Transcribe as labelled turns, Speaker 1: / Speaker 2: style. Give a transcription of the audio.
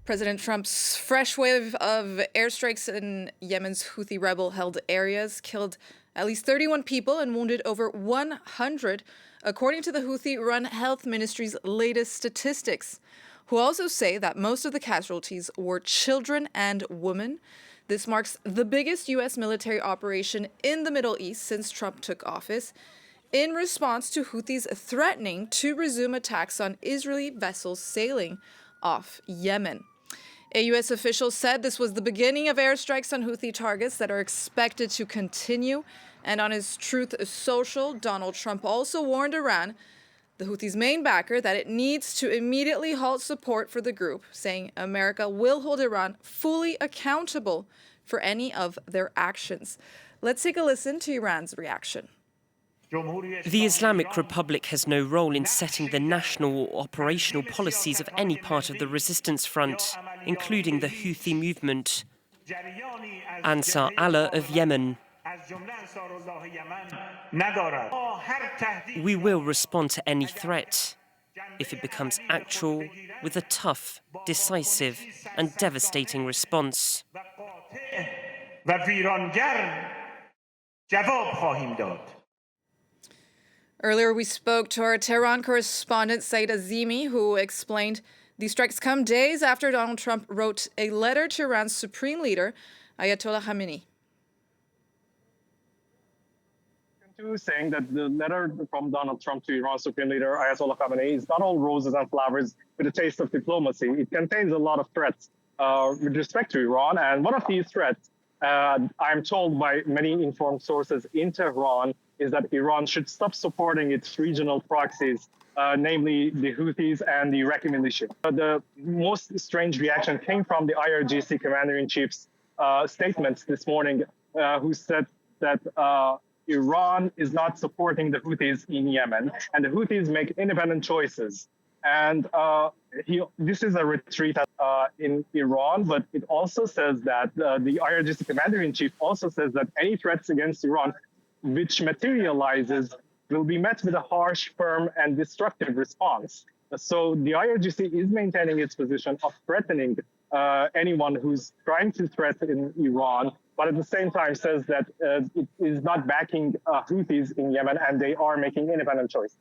Speaker 1: President Trump's fresh wave of airstrikes in Yemen's Houthi rebel-held areas killed at least 31 people and wounded over 100, according to the Houthi-run health ministry's latest statistics, who also say that most of the casualties were children and women. This marks the biggest U.S. military operation in the Middle East since Trump took office, in response to Houthis threatening to resume attacks on Israeli vessels sailing off Yemen. A U.S. official said this was the beginning of airstrikes on Houthi targets that are expected to continue. And on his Truth Social, Donald Trump also warned Iran, the Houthis' main backer, that it needs to immediately halt support for the group, saying America will hold Iran fully accountable for any of their actions. Let's take a listen to Iran's reaction.
Speaker 2: The Islamic Republic has no role in setting the national or operational policies of any part of the resistance front, including the Houthi movement. Ansar Allah of Yemen. We will respond to any threat, if it becomes actual, with a tough, decisive and devastating response.
Speaker 1: Earlier, we spoke to our Tehran correspondent, Saeed Azimi, who explained these strikes come days after Donald Trump wrote a letter to Iran's supreme leader, Ayatollah Khamenei.
Speaker 3: Saying that the letter from Donald Trump to Iran's supreme leader, Ayatollah Khamenei, is not all roses and flowers with a taste of diplomacy. It contains a lot of threats with respect to Iran. And one of these threats, I'm told by many informed sources in Tehran, is that Iran should stop supporting its regional proxies, namely the Houthis and the Iraqi militia. The most strange reaction came from the IRGC commander-in-chief's statements this morning, who said that Iran is not supporting the Houthis in Yemen, and the Houthis make independent choices. And this is a retreat in Iran, but it also says that the IRGC commander-in-chief also says that any threats against Iran which materializes will be met with a harsh, firm, and destructive response. So the IRGC is maintaining its position of threatening anyone who's trying to threaten Iran, but at the same time says that it is not backing Houthis in Yemen, and they are making independent choice.